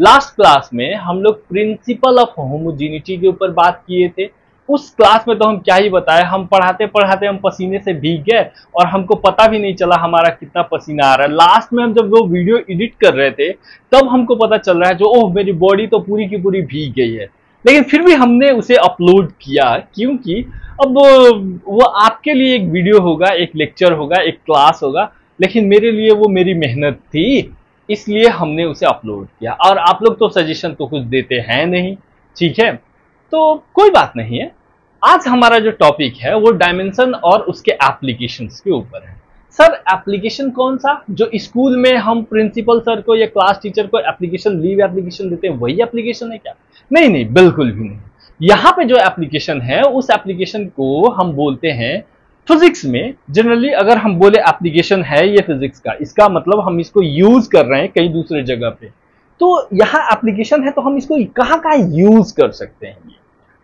Last class में हम लोग प्रिंसिपल ऑफ होमोजेनिटी के ऊपर बात किए थे। उस क्लास में तो हम क्या ही बताए, हम पढ़ाते पढ़ाते हम पसीने से भीग गए और हमको पता भी नहीं चला हमारा कितना पसीना आ रहा है। लास्ट में हम जब वो वीडियो एडिट कर रहे थे तब हमको पता चल रहा है जो ओह मेरी बॉडी तो पूरी की पूरी भीग गई है, लेकिन फिर भी हमने उसे अपलोड किया क्योंकि अब वो आपके लिए एक वीडियो होगा, एक लेक्चर होगा, एक क्लास होगा, लेकिन मेरे लिए वो मेरी मेहनत थी, इसलिए हमने उसे अपलोड किया। और आप लोग तो सजेशन तो कुछ देते हैं नहीं, ठीक है, तो कोई बात नहीं है। आज हमारा जो टॉपिक है वो डायमेंशन और उसके एप्लीकेशंस के ऊपर है। सर एप्लीकेशन कौन सा? जो स्कूल में हम प्रिंसिपल सर को या क्लास टीचर को एप्लीकेशन, लीव एप्लीकेशन देते हैं, वही एप्लीकेशन है क्या? नहीं नहीं, बिल्कुल भी नहीं। यहाँ पे जो एप्लीकेशन है उस एप्लीकेशन को हम बोलते हैं फिजिक्स में जनरली अगर हम बोले एप्लीकेशन है ये फिजिक्स का, इसका मतलब हम इसको यूज कर रहे हैं कई दूसरे जगह पे। तो यहाँ एप्लीकेशन है तो हम इसको कहाँ कहाँ यूज कर सकते हैं।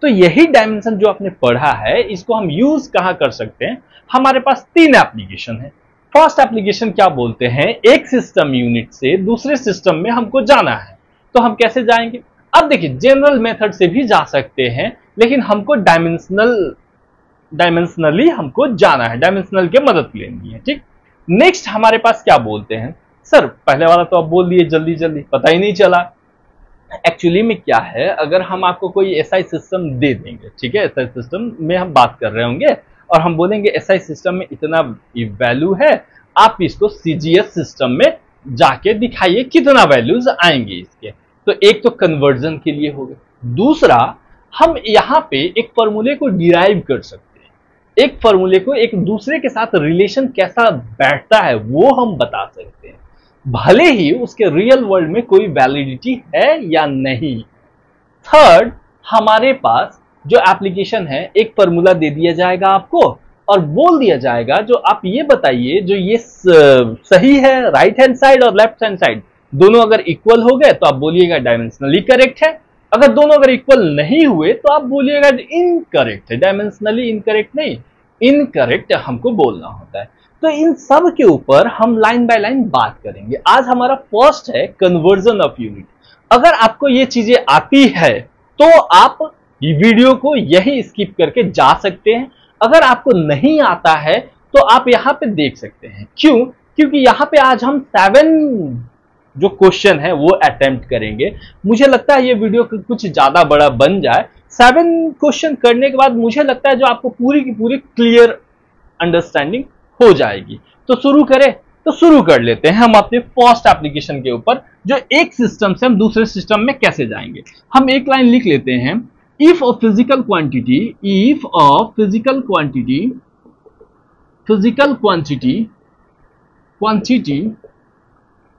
तो यही डायमेंशन जो आपने पढ़ा है इसको हम यूज कहाँ कर सकते हैं। हमारे पास 3 एप्लीकेशन है। फर्स्ट एप्लीकेशन क्या बोलते हैं, एक सिस्टम यूनिट से दूसरे सिस्टम में हमको जाना है, तो हम कैसे जाएंगे? अब देखिए जनरल मेथड से भी जा सकते हैं, लेकिन हमको डायमेंशनली हमको जाना है, डायमेंशनल की मदद लेनी है, ठीक। नेक्स्ट हमारे पास क्या बोलते हैं, सर पहले वाला तो आप बोल दिए जल्दी जल्दी, पता ही नहीं चला। एक्चुअली में क्या है, अगर हम आपको कोई एसआई सिस्टम दे देंगे, ठीक है, एसआई सिस्टम में हम बात कर रहे होंगे और हम बोलेंगे एसआई सिस्टम में इतना वैल्यू है, आप इसको सीजीएस सिस्टम में जाके दिखाइए कितना वैल्यूज आएंगे इसके। तो एक तो कन्वर्जन के लिए हो गया, दूसरा हम यहाँ पे एक फॉर्मूले को डिराइव कर सकते हैं, एक फॉर्मूले को एक दूसरे के साथ रिलेशन कैसा बैठता है वो हम बता सकते हैं, भले ही उसके रियल वर्ल्ड में कोई वैलिडिटी है या नहीं। थर्ड, हमारे पास जो एप्लीकेशन है एक फॉर्मूला दे दिया जाएगा आपको और बोल दिया जाएगा जो आप ये बताइए जो ये सही है, राइट हैंड साइड और लेफ्ट हैंड साइड दोनों अगर इक्वल हो गए तो आप बोलिएगा डायमेंशनली करेक्ट है, अगर दोनों अगर इक्वल नहीं हुए तो आप बोलिएगा इनकरेक्ट है। डायमेंशनली इनकरेक्ट नहीं, इनकरेक्ट हमको बोलना होता है। तो इन सब के ऊपर हम लाइन बाय लाइन बात करेंगे। आज हमारा फर्स्ट है कन्वर्जन ऑफ यूनिट। अगर आपको ये चीजें आती है तो आप वीडियो को यही स्किप करके जा सकते हैं, अगर आपको नहीं आता है तो आप यहाँ पे देख सकते हैं। क्यों? क्योंकि यहाँ पे आज हम 7 जो क्वेश्चन है वो अटेम्प्ट करेंगे। मुझे लगता है ये वीडियो कुछ ज्यादा बड़ा बन जाए। 7 क्वेश्चन करने के बाद मुझे लगता है जो आपको पूरी की पूरी क्लियर अंडरस्टैंडिंग हो जाएगी। तो शुरू करें, तो शुरू कर लेते हैं हम अपने फर्स्ट एप्लीकेशन के ऊपर, जो एक सिस्टम से हम दूसरे सिस्टम में कैसे जाएंगे। हम एक लाइन लिख लेते हैं, if a physical quantity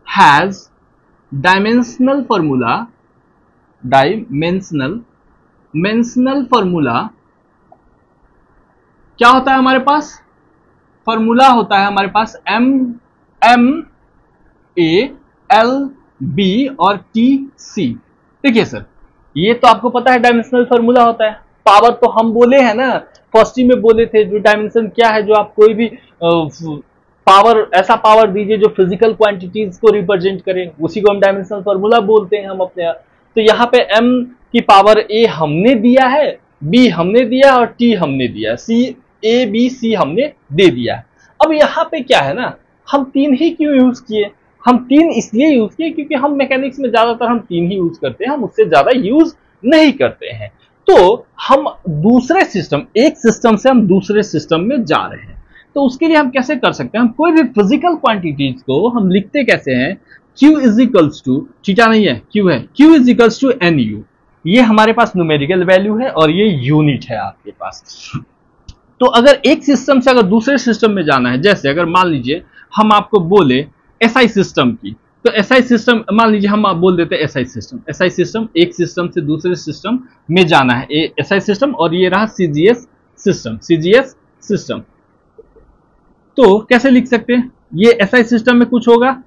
has dimensional formula क्या होता है हमारे पास? फॉर्मूला होता है हमारे पास MALB और TC। देखिए सर, ये तो आपको पता है डायमेंशनल फॉर्मूला होता है। पावर तो हम बोले हैं ना, फर्स्ट में बोले थे जो डायमेंशन क्या है, जो आप कोई भी पावर, ऐसा पावर दीजिए जो फिजिकल क्वांटिटीज को रिप्रेजेंट करे, उसी को हम डायमेंशनल फॉर्मूला बोलते हैं हम अपने यहाँ। तो यहाँ पे M की पावर A हमने दिया है, B हमने दिया और T हमने दिया, A B C हमने दे दिया। अब यहाँ पे क्या है ना, हम 3 ही क्यों यूज किए? हम 3 इसलिए यूज किए क्योंकि हम मैकेनिक्स में ज्यादातर हम 3 ही यूज करते हैं, हम उससे ज्यादा यूज नहीं करते हैं। तो हम दूसरे सिस्टम, एक सिस्टम से हम दूसरे सिस्टम में जा रहे हैं, तो उसके लिए हम कैसे कर सकते हैं? हम कोई भी फिजिकल क्वांटिटीज को हम लिखते कैसे हैं? Q is equals to, theta नहीं है, Q है, Q is equals to NU। ये हमारे पास न्यूमेरिकल वैल्यू है और ये यूनिट है आपके पास। तो अगर एक सिस्टम से अगर दूसरे सिस्टम में जाना है, जैसे अगर मान लीजिए हम आपको बोले एसआई सिस्टम की, तो एसआई सिस्टम मान लीजिए हम आप बोल देते हैं एसआई सिस्टम, एक सिस्टम से दूसरे सिस्टम में जाना है, एसआई सिस्टम, और ये रहा सीजीएस सिस्टम। तो कैसे लिख सकते हैं? ये एसआई सिस्टम में कुछ होगा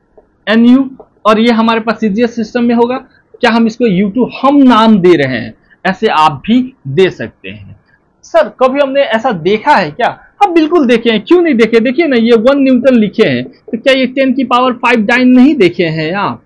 NU और ये हमारे पास सीजीएस सिस्टम में होगा। क्या हम इसको U2 हम नाम दे रहे हैं, ऐसे आप भी दे सकते हैं। सर कभी हमने ऐसा देखा है क्या? हाँ बिल्कुल देखे हैं, क्यों नहीं देखे? देखिए ना, ये 1 न्यूटन लिखे हैं, तो क्या ये 10 की पावर 5 डाइन नहीं देखे हैं आप?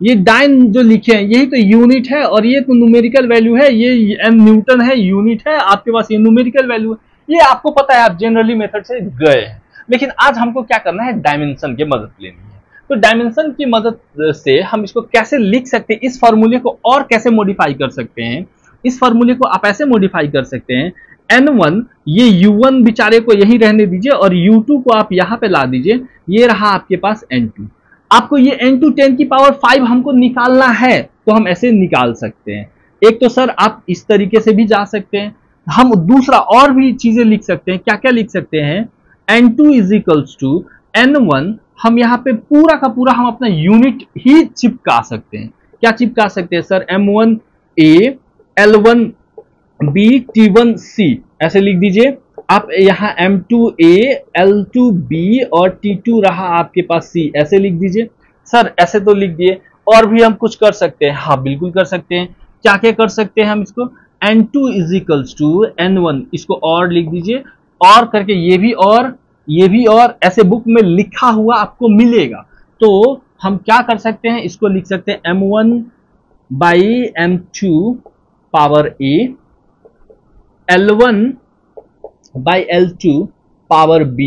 ये डाइन जो लिखे हैं यही तो यूनिट है और ये तो न्यूमेरिकल वैल्यू है, ये एम न्यूटन है, यूनिट है, आपके पास ये न्यूमेरिकल वैल्यू है, ये आपको पता है, आप जनरली मेथड से गए हैं। लेकिन आज हमको क्या करना है, डायमेंशन की मदद लेनी है। तो डायमेंशन की मदद से हम इसको कैसे लिख सकते हैं, इस फॉर्मूले को और कैसे मॉडिफाई कर सकते हैं। इस फॉर्मूले को आप ऐसे मॉडिफाई कर सकते हैं, n1 ये u1 बेचारे को यही रहने दीजिए और u2 को आप यहां पे ला दीजिए, ये रहा आपके पास n2। आपको ये n2 10 की पावर 5 हमको निकालना है, तो हम ऐसे निकाल सकते हैं। एक तो सर आप इस तरीके से भी जा सकते हैं, हम दूसरा और भी चीजें लिख सकते हैं। क्या क्या लिख सकते हैं, n2 is equals to n1, हम यहाँ पे पूरा का पूरा हम अपना यूनिट ही चिपका सकते हैं। क्या चिपका सकते हैं सर, m1a l1b t1c ऐसे लिख दीजिए आप। यहाँ m2a l2b और t2 रहा आपके पास c, ऐसे लिख दीजिए। सर ऐसे तो लिख दिए, और भी हम कुछ कर सकते हैं। हाँ बिल्कुल कर सकते हैं। क्या क्या कर सकते हैं हम इसको, n2 is equals to n1, इसको और लिख दीजिए, और करके ये भी और ये भी और, ऐसे बुक में लिखा हुआ आपको मिलेगा। तो हम क्या कर सकते हैं, इसको लिख सकते हैं m1 by m2 power a, l1 by l2 power b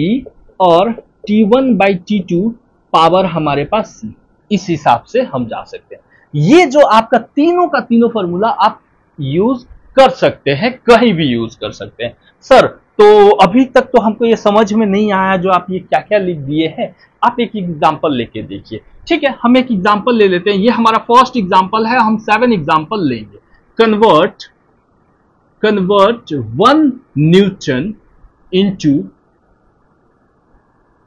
और t1 बाई t2 पावर हमारे पास c। इस हिसाब से हम जा सकते हैं। ये जो आपका तीनों का तीनों फॉर्मूला आप यूज कर सकते हैं, कहीं भी यूज कर सकते हैं। सर तो अभी तक तो हमको ये समझ में नहीं आया जो आप ये क्या क्या लिख दिए हैं, आप एक एग्जांपल लेके देखिए। ठीक है, हम एक एग्जांपल ले लेते हैं। ये हमारा फर्स्ट एग्जांपल है, हम 7 एग्जांपल लेंगे। Convert 1 newton into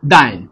dyne.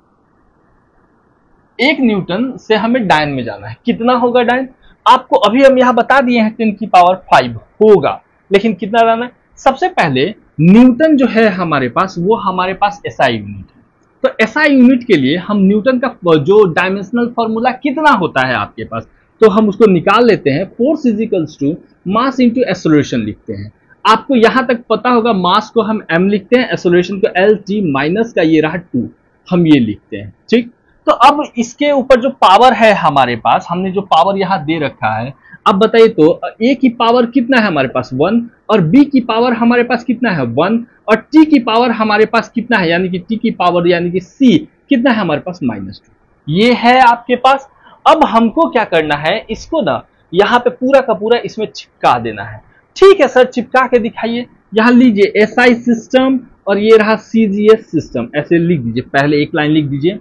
1 newton से हमें डाइन में जाना है। कितना होगा डाइन, आपको अभी हम यहां बता दिए हैं 10 की पावर 5 होगा, लेकिन कितना लाना है। सबसे पहले न्यूटन जो है हमारे पास, वो हमारे पास एसआई यूनिट है। तो एसआई यूनिट के लिए हम न्यूटन का जो डायमेंशनल फॉर्मूला कितना होता है आपके पास, तो हम उसको निकाल लेते हैं। Force is equals to mass into acceleration लिखते हैं। आपको यहां तक पता होगा, मास को हम m लिखते हैं, एक्सेलरेशन को l t माइनस का ये रहा 2, हम ये लिखते हैं। ठीक, तो अब इसके ऊपर जो पावर है हमारे पास, हमने जो पावर यहां दे रखा है, अब बताइए तो a की पावर कितना है हमारे पास 1, और b की पावर हमारे पास कितना है 1, और t की पावर हमारे पास कितना है, यानी कि t की पावर यानी कि c कितना है हमारे पास -2। ये है आपके पास। अब हमको क्या करना है, इसको ना यहाँ पे पूरा का पूरा इसमें चिपका देना है। ठीक है सर, चिपका के दिखाइए। यहाँ लीजिए एसआई सिस्टम और ये रहा सीजीएस सिस्टम, ऐसे लिख दीजिए। पहले एक लाइन लिख दीजिए,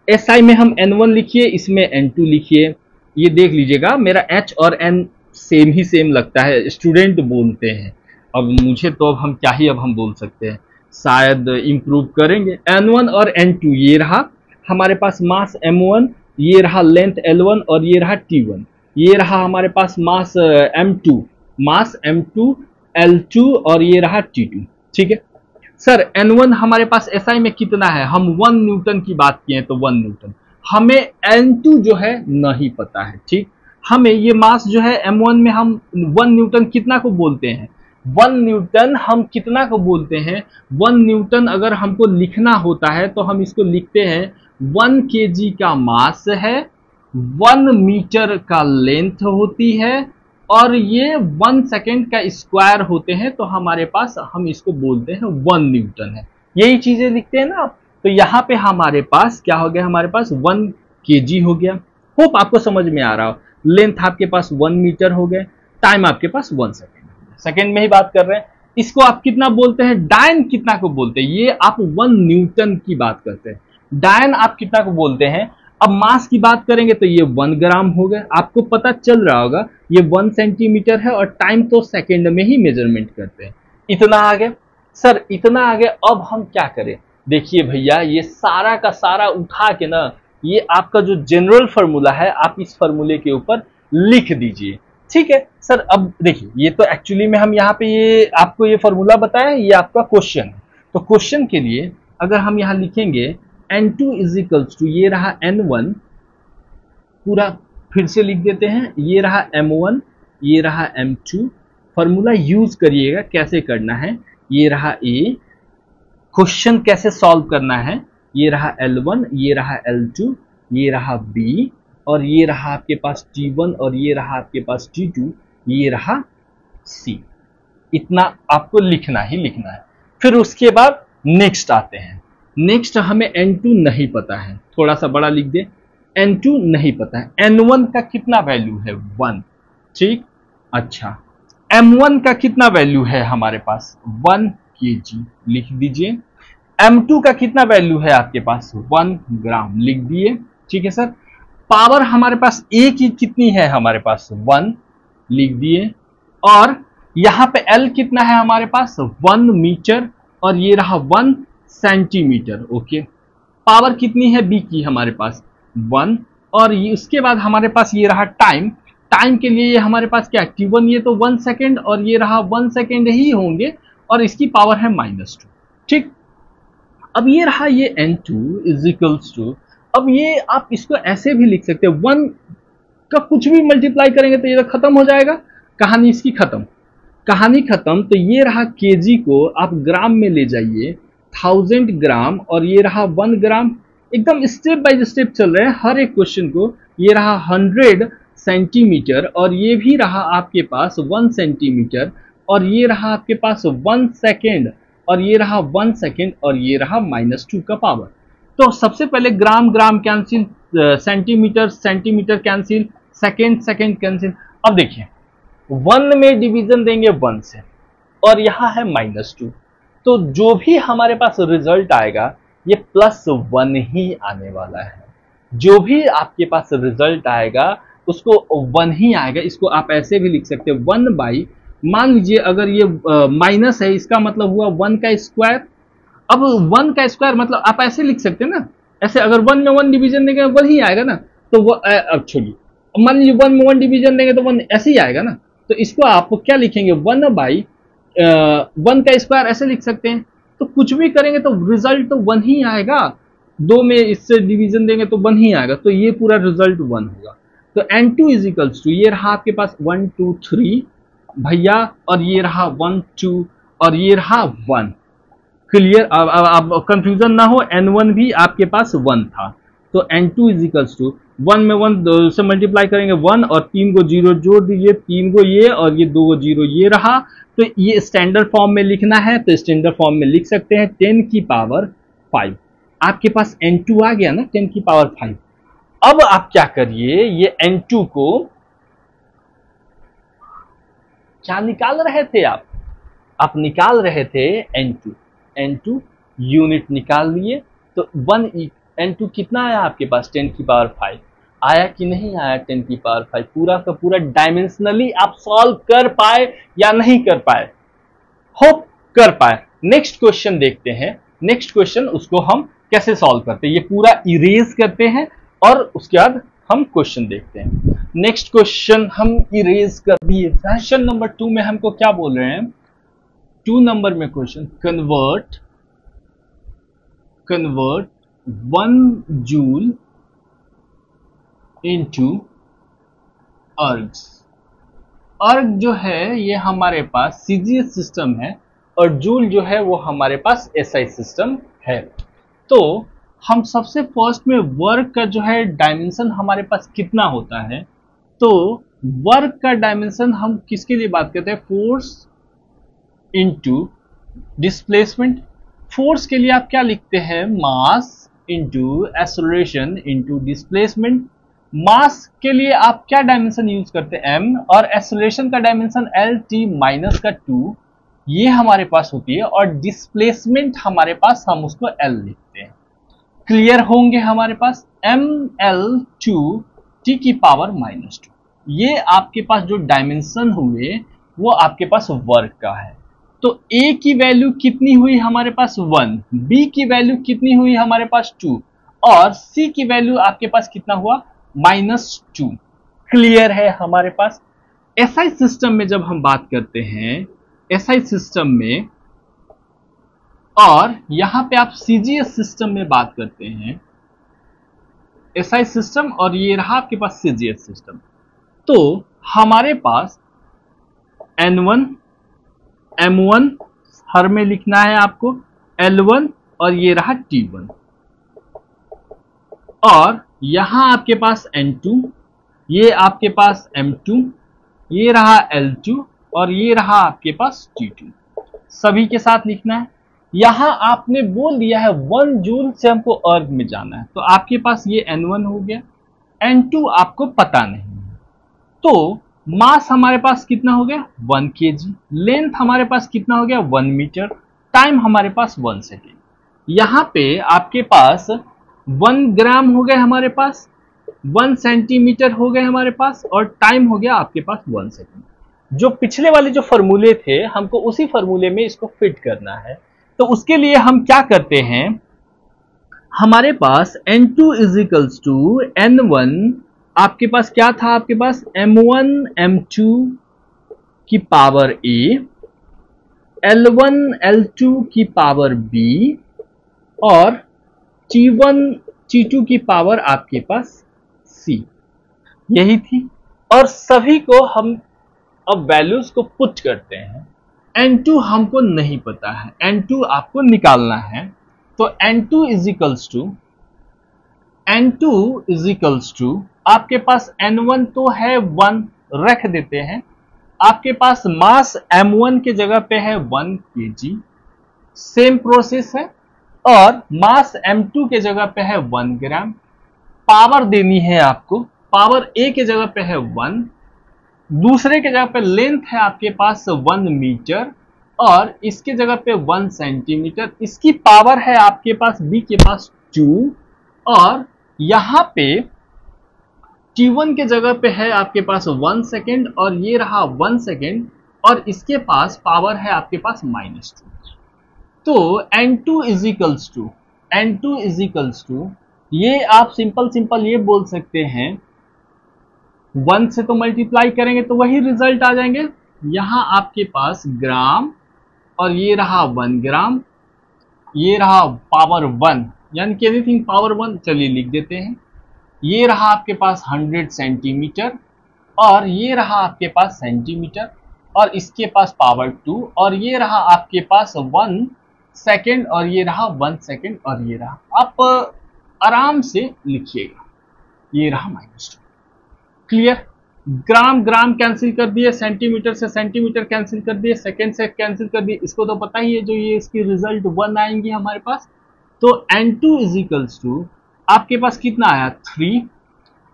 एसआई में हम n1 लिखिए, इसमें n2 लिखिए। ये देख लीजिएगा मेरा h और n सेम लगता है, स्टूडेंट बोलते हैं। अब मुझे तो अब हम क्या ही अब हम बोल सकते हैं, शायद इम्प्रूव करेंगे। n1 और n2 ये रहा हमारे पास मास m1, ये रहा लेंथ l1 और ये रहा t1, ये रहा हमारे पास मास m2, मास m2 l2 और ये रहा t2। ठीक है सर, n1 हमारे पास SI में कितना है, हम 1 न्यूटन की बात किए तो 1 न्यूटन, हमें n2 जो है नहीं पता है। ठीक, हमें ये मास जो है m1 में हम 1 न्यूटन कितना को बोलते हैं, 1 न्यूटन हम कितना को बोलते हैं। 1 न्यूटन अगर हमको लिखना होता है तो हम इसको लिखते हैं 1 kg का मास है, 1 मीटर का लेंथ होती है, और ये 1 सेकेंड का स्क्वायर होते हैं, तो हमारे पास हम इसको बोलते हैं 1 न्यूटन है। यही चीजें लिखते हैं ना आप। तो यहाँ पे हमारे पास क्या हो गया, हमारे पास 1 kg हो गया। होप आपको समझ में आ रहा हो। लेंथ आपके पास 1 मीटर हो गए, टाइम आपके पास 1 सेकेंड, सेकेंड में ही बात कर रहे हैं। इसको आप कितना बोलते हैं, डायन कितना को बोलते हैं, ये आप 1 न्यूटन की बात करते हैं। डायन आप कितना को बोलते हैं। अब मास की बात करेंगे तो ये 1 ग्राम हो गए, आपको पता चल रहा होगा ये 1 सेंटीमीटर है, और टाइम तो सेकंड में ही मेजरमेंट करते हैं। इतना आगे सर, इतना आगे। अब हम क्या करें, देखिए भैया, ये सारा का सारा उठा के ना, ये आपका जो जनरल फार्मूला है आप इस फार्मूले के ऊपर लिख दीजिए। ठीक है सर, अब देखिए ये तो एक्चुअली में हम यहाँ पे ये आपको ये फार्मूला बताया, ये आपका क्वेश्चन है। तो क्वेश्चन के लिए अगर हम यहाँ लिखेंगे n2 इज इक्वल्स टू, ये रहा n1, पूरा फिर से लिख देते हैं, ये रहा m1, ये रहा m2। फॉर्मूला यूज करिएगा, कैसे करना है, ये रहा a, क्वेश्चन कैसे सॉल्व करना है, ये रहा L1, ये रहा L2, ये रहा B, और ये रहा आपके पास T1 और ये रहा आपके पास T2, ये रहा C। इतना आपको लिखना ही लिखना है। फिर उसके बाद नेक्स्ट आते हैं। नेक्स्ट हमें N2 नहीं पता है, थोड़ा सा बड़ा लिख दे, N2 नहीं पता है। N1 का कितना वैल्यू है 1, ठीक। अच्छा, M1 का कितना वैल्यू है हमारे पास 1 kg, लिख दीजिए। M2 का कितना वैल्यू है आपके पास 1 ग्राम, लिख दिए, ठीक है सर। पावर हमारे पास A की कितनी है हमारे पास 1, लिख दिए। और यहां पे L कितना है हमारे पास 1 मीटर और ये रहा 1 सेंटीमीटर, ओके। पावर कितनी है B की हमारे पास 1, और उसके बाद हमारे पास ये रहा टाइम। टाइम के लिए ये हमारे पास क्या है T1, ये तो 1 सेकेंड और ये रहा 1 सेकेंड ही होंगे, और इसकी पावर है -2, ठीक। अब ये रहा ये N2 इज इक्वल्स टू, अब ये आप इसको ऐसे भी लिख सकते हैं, 1 का कुछ भी मल्टीप्लाई करेंगे तो ये तो खत्म हो जाएगा, कहानी इसकी खत्म, कहानी खत्म। तो ये रहा केजी को आप ग्राम में ले जाइए, 1000 ग्राम, और ये रहा 1 ग्राम। एकदम स्टेप बाय स्टेप चल रहे हैं हर एक क्वेश्चन को। ये रहा 100 सेंटीमीटर और ये भी रहा आपके पास 1 सेंटीमीटर, और ये रहा आपके पास 1 सेकेंड, और ये रहा 1 सेकेंड, और ये रहा -2 का पावर। तो सबसे पहले gram gram cancel, centimeter centimeter cancel, second second cancel. अब देखिए 1 में डिवीजन देंगे 1 से, और यहां है -2, तो जो भी हमारे पास रिजल्ट आएगा ये +1 ही आने वाला है। जो भी आपके पास रिजल्ट आएगा उसको 1 ही आएगा। इसको आप ऐसे भी लिख सकते हैं 1 बाई, मान लीजिए अगर ये माइनस है, इसका मतलब हुआ 1 का स्क्वायर। अब 1 का स्क्वायर मतलब आप ऐसे लिख सकते हैं ना, ऐसे अगर 1 में 1 डिवीजन देंगे 1 ही आएगा ना, तो वो अब छोड़िए, मान लीजिए 1 में 1 डिवीजन देंगे तो 1 ऐसे ही आएगा ना, तो इसको आप क्या लिखेंगे 1 बाई 1 का स्क्वायर ऐसे लिख सकते हैं। तो कुछ भी करेंगे तो रिजल्ट तो 1 ही आएगा, 2 में इससे डिवीजन देंगे तो 1 ही आएगा, तो ये पूरा रिजल्ट 1 होगा। तो N2 इज इक्वल्स टू, ये रहा आपके पास 1 2 3 भैया, और ये रहा 1 2 और ये रहा 1, क्लियर। अब कंफ्यूजन ना हो, N1 भी आपके पास 1 था, तो N2 इज इक्वल्स टू 1 में 1 से मल्टीप्लाई करेंगे 1, और 3 को 0 जोड़ दीजिए, 3 को ये और ये 2 को 0, ये रहा। तो ये स्टैंडर्ड फॉर्म में लिखना है तो स्टैंडर्ड फॉर्म में लिख सकते हैं 10 की पावर 5। आपके पास N2 आ गया ना 10 की पावर 5। अब आप क्या करिए, ये N2 को क्या निकाल रहे थे आप निकाल रहे थे N2 यूनिट निकाल लिए, तो 1 N2 कितना आया आपके पास 10 की पावर 5 आया कि नहीं आया 10 की पावर 5। पूरा का पूरा डायमेंशनली आप सॉल्व कर पाए या नहीं कर पाए, होप कर पाए। नेक्स्ट क्वेश्चन देखते हैं, नेक्स्ट क्वेश्चन उसको हम कैसे सॉल्व करते हैं, ये पूरा इरेज करते हैं और उसके बाद हम क्वेश्चन देखते हैं। नेक्स्ट क्वेश्चन हम इरेज कर दिए। क्वेश्चन नंबर 2 में हमको क्या बोल रहे हैं, 2 नंबर में क्वेश्चन, कन्वर्ट 1 जूल इनटू अर्ग्स। अर्ग जो है ये हमारे पास सीजीएस सिस्टम है, और जूल जो है वो हमारे पास एसआई सिस्टम है। तो हम सबसे फर्स्ट में वर्क का जो है डायमेंशन हमारे पास कितना होता है, तो वर्क का डायमेंशन हम किसके लिए बात करते हैं, फोर्स इनटू डिस्प्लेसमेंट। फोर्स के लिए आप क्या लिखते हैं, mass into acceleration into displacement. Mass के लिए आप क्या डायमेंशन यूज करते हैं, m, और एक्सेलरेशन का डायमेंशन l t माइनस का 2, ये हमारे पास होती है, और डिस्प्लेसमेंट हमारे पास हम उसको l लिखते हैं। क्लियर होंगे हमारे पास m l 2 t की पावर -2। ये आपके पास जो डायमेंशन हुए वो आपके पास वर्क का है। तो a की वैल्यू कितनी हुई हमारे पास 1, b की वैल्यू कितनी हुई हमारे पास 2, और c की वैल्यू आपके पास कितना हुआ -2। क्लियर है हमारे पास। एसआई सिस्टम में जब हम बात करते हैं, एसआई सिस्टम में, और यहां पे आप सीजीएस सिस्टम में बात करते हैं, एसआई सिस्टम और ये रहा आपके पास सीजीएस सिस्टम, तो हमारे पास N1 M1 हर में लिखना है आपको, L1 और ये रहा T1। और यहां आपके पास N2, ये आपके पास M2, ये रहा L2 और ये रहा आपके पास T2। सभी के साथ लिखना है। यहां आपने बोल दिया है 1 जूल से हमको अर्थ में जाना है, तो आपके पास ये N1 हो गया, N2 आपको पता नहीं है, तो मास हमारे पास कितना हो गया 1 kg, लेंथ हमारे पास कितना हो गया 1 मीटर, टाइम हमारे पास 1 सेकेंड। यहां पे आपके पास 1 ग्राम हो गए हमारे पास, 1 सेंटीमीटर हो गए हमारे पास, और टाइम हो गया आपके पास 1 सेकेंड। जो पिछले वाले जो फॉर्मूले थे हमको उसी फॉर्मूले में इसको फिट करना है, तो उसके लिए हम क्या करते हैं, हमारे पास N2 is equals to N1, आपके पास क्या था, आपके पास M1 M2 की पावर A, L1 L2 की पावर B और T1 T2 की पावर आपके पास C, यही थी। और सभी को हम अब वैल्यूज को पुट करते हैं। N2 हमको नहीं पता है, N2 आपको निकालना है, तो N2 इज इक्वल्स टू आपके पास N1 तो है 1, रख देते हैं। आपके पास मास M1 के जगह पे है 1 kg, सेम प्रोसेस है, और मास M2 के जगह पे है 1 ग्राम। पावर देनी है आपको, पावर A के जगह पे है 1, दूसरे के जगह पे लेंथ है आपके पास 1 मीटर, और इसके जगह पे 1 सेंटीमीटर, इसकी पावर है आपके पास B के पास 2, और यहां पे T1 के जगह पे है आपके पास 1 सेकेंड, और ये रहा 1 सेकेंड, और इसके पास पावर है आपके पास -2। तो N2 इज इक्वल्स टू ये आप सिंपल ये बोल सकते हैं, 1 से तो मल्टीप्लाई करेंगे तो वही रिजल्ट आ जाएंगे। यहां आपके पास ग्राम, और ये रहा 1 ग्राम, ये रहा पावर 1, यानी कि एनीथिंग पावर 1, चलिए लिख देते हैं। ये रहा आपके पास 100 सेंटीमीटर, और ये रहा आपके पास सेंटीमीटर, और इसके पास पावर 2, और ये रहा आपके पास 1 सेकेंड, और ये रहा 1 सेकेंड, और ये रहा, आप आराम से लिखिएगा, ये रहा -2। क्लियर? ग्राम ग्राम कैंसिल कर दिए, सेंटीमीटर से सेंटीमीटर कैंसिल कर दिए, सेकेंड से कैंसिल कर दिए, इसको तो पता ही है, जो ये इसकी रिजल्ट 1 आएंगी हमारे पास। तो N2 इज इक्वल्स टू आपके पास कितना आया 3।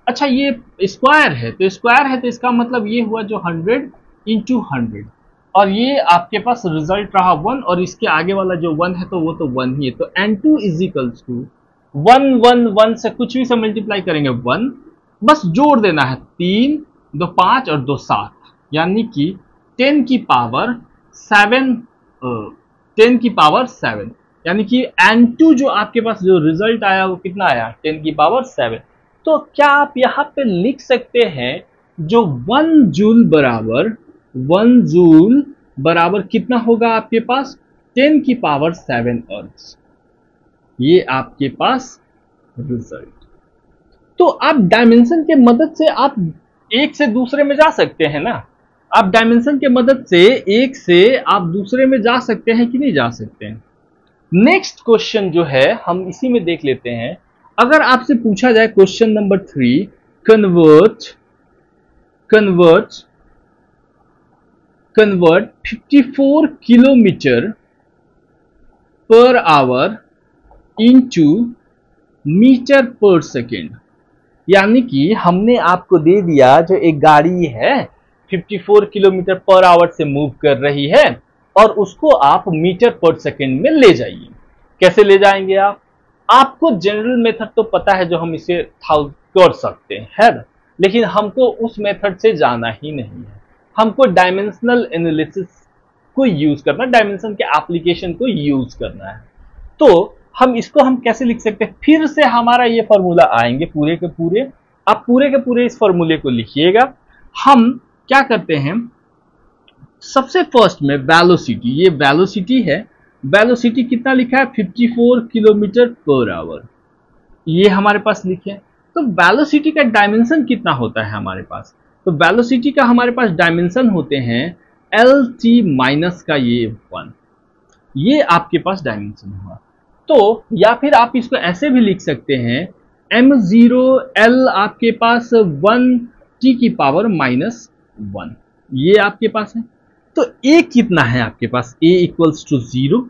अच्छा, ये स्क्वायर है, तो इसका मतलब ये हुआ जो 100 इंटू 100, और ये आपके पास रिजल्ट रहा 1, और इसके आगे वाला जो 1 है तो वो तो 1 ही है। तो N2 इज इक्वल्स टू 1 से कुछ भी से मल्टीप्लाई करेंगे 1, बस जोड़ देना है, 3 2 5 और 2 7, यानी कि 10 की पावर 7, यानी कि N2 जो आपके पास जो रिजल्ट आया वो कितना आया 10 की पावर 7। तो क्या आप यहां पे लिख सकते हैं, जो 1 जूल बराबर कितना होगा आपके पास 10 की पावर 7 अर्थ, ये आपके पास रिजल्ट। तो आप डायमेंशन के मदद से आप एक से दूसरे में जा सकते हैं ना, आप डायमेंशन के मदद से एक से आप दूसरे में जा सकते हैं कि नहीं जा सकते हैं। नेक्स्ट क्वेश्चन जो है हम इसी में देख लेते हैं। अगर आपसे पूछा जाए question number 3, convert 54 kilometre per hour into metre per second, यानी कि हमने आपको दे दिया जो एक गाड़ी है 54 किलोमीटर पर आवर से मूव कर रही है, और उसको आप मीटर पर सेकेंड में ले जाइए। कैसे ले जाएंगे आप? आपको जनरल मेथड तो पता है जो हम इसे कर सकते हैं, लेकिन हमको उस मेथड से जाना ही नहीं है, हमको डायमेंशनल एनालिसिस को यूज करना, डायमेंशन के एप्लीकेशन को यूज करना है। तो हम इसको हम कैसे लिख सकते हैं, फिर से हमारा ये फॉर्मूला आएंगे पूरे के पूरे, आप पूरे के पूरे इस फॉर्मूले को लिखिएगा। हम क्या करते हैं, सबसे फर्स्ट में वेलोसिटी, ये वेलोसिटी है, वेलोसिटी कितना लिखा है 54 किलोमीटर पर आवर, ये हमारे पास लिखे। तो वेलोसिटी का डायमेंशन कितना होता है हमारे पास, तो वेलोसिटी का हमारे पास डायमेंशन होते हैं LT माइनस का ये 1, ये आपके पास डायमेंशन हुआ। तो या फिर आप इसको ऐसे भी लिख सकते हैं m0l आपके पास 1t की पावर -1 ये आपके पास है। तो a कितना है आपके पास, a equals to 0,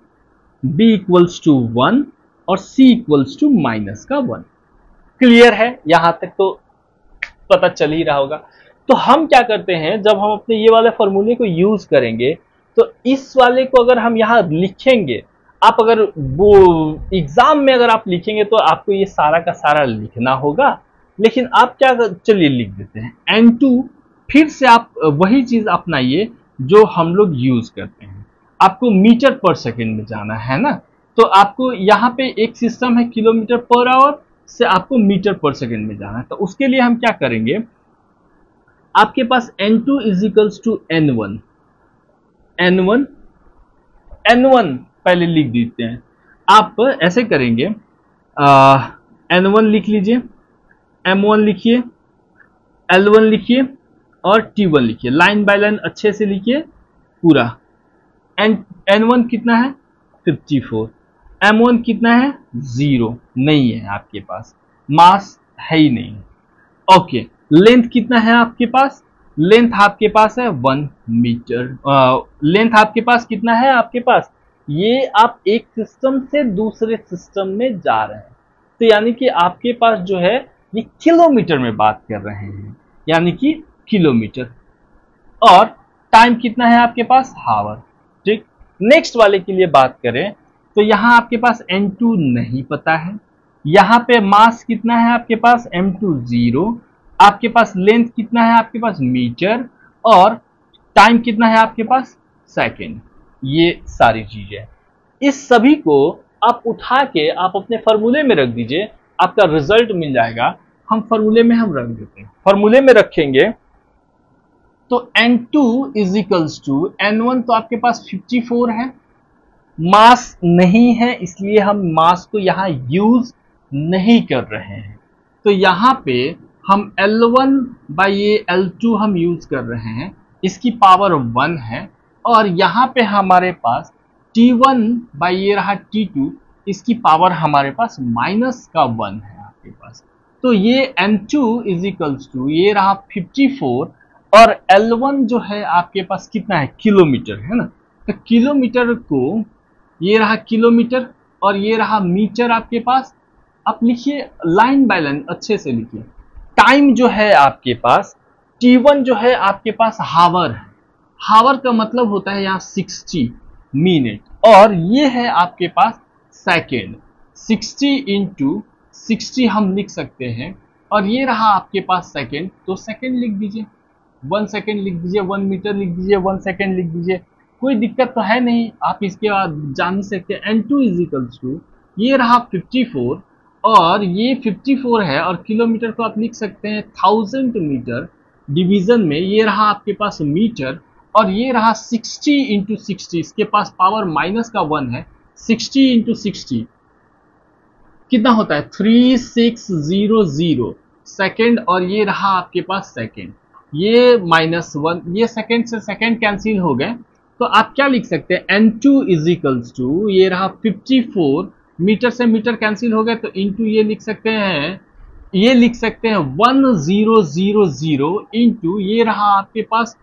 b equals to 1 और c इक्वल्स टू -1। क्लियर है, यहां तक तो पता चल ही रहा होगा। तो हम क्या करते हैं, जब हम अपने ये वाले फॉर्मूले को यूज करेंगे तो इस वाले को अगर हम यहां लिखेंगे, आप अगर वो एग्जाम में अगर आप लिखेंगे तो आपको ये सारा का सारा लिखना होगा, लेकिन आप क्या चलिए लिख देते हैं n2। फिर से आप वही चीज अपनाइए जो हम लोग यूज करते हैं। आपको मीटर पर सेकेंड में जाना है ना, तो आपको यहाँ पे एक सिस्टम है किलोमीटर पर आवर से आपको मीटर पर सेकेंड में जाना है। तो उसके लिए हम क्या करेंगे, आपके पास n2 is equals to n1 पहले लिख देते हैं। आप ऐसे करेंगे, n1 लिख लीजिए, m1 लिखिए, l1 लिखिए और t1 लिखिए, लाइन बाय लाइन अच्छे से लिखिए पूरा। n1 कितना है 54, m1 कितना है 0 नहीं है आपके पास, मास है ही नहीं। ओके, लेंथ कितना है आपके पास, लेंथ आपके पास है 1 मीटर। लेंथ आपके पास कितना है आपके पास, ये आप एक सिस्टम से दूसरे सिस्टम में जा रहे हैं, तो यानी कि आपके पास जो है ये किलोमीटर में बात कर रहे हैं, यानी कि किलोमीटर। और टाइम कितना है आपके पास, हावर। ठीक, नेक्स्ट वाले के लिए बात करें तो यहां आपके पास n2 नहीं पता है, यहां पे मास कितना है आपके पास m2 0, आपके पास लेंथ कितना है आपके पास मीटर, और टाइम कितना है आपके पास सेकेंड। ये सारी चीजें, इस सभी को आप उठा के आप अपने फॉर्मूले में रख दीजिए, आपका रिजल्ट मिल जाएगा। हम फॉर्मूले में हम रख देते हैं, फॉर्मूले में रखेंगे तो n2 is equals to n1, तो आपके पास 54 है, मास नहीं है इसलिए हम मास को यहां यूज नहीं कर रहे हैं। तो यहां पे हम L1 बाई ये L2 हम यूज कर रहे हैं, इसकी पावर 1 है, और यहां पे हमारे पास T1 बाई ये रहा T2, इसकी पावर हमारे पास -1 है आपके पास। तो ये n2 इज इक्वल्स टू ये रहा 54, और L1 जो है आपके पास कितना है किलोमीटर है ना, तो किलोमीटर को ये रहा किलोमीटर और ये रहा मीटर आपके पास। आप लिखिए लाइन बाय लाइन अच्छे से लिखिए। टाइम जो है आपके पास T1 जो है आपके पास हावर है, हावर का मतलब होता है यहाँ 60 मिनट, और ये है आपके पास सेकेंड, 60 इंटू 60 हम लिख सकते हैं, और ये रहा आपके पास सेकेंड, तो सेकेंड लिख दीजिए, 1 सेकेंड लिख दीजिए, 1 मीटर लिख दीजिए, 1 सेकेंड लिख दीजिए, कोई दिक्कत तो है नहीं, आप इसके बाद जान ही सकते हैं। n2 इज इक्वल्स टू ये रहा 54, और ये 54 है, और किलोमीटर को आप लिख सकते हैं 1000 मीटर, डिवीजन में ये रहा आपके पास मीटर, और ये रहा 60 इंटू 60, इसके पास पावर -1 है, 60 इंटू 60 कितना होता है 3600 सेकेंड, और ये रहा आपके पास सेकेंड, ये -1, ये सेकेंड से सेकेंड कैंसिल हो गए, तो आप क्या लिख सकते हैं n2 इज इक्वल्स टू ये रहा 54, मीटर से मीटर कैंसिल हो गए तो इंटू ये लिख सकते हैं, ये लिख सकते हैं 1000 इंटू ये रहा आपके पास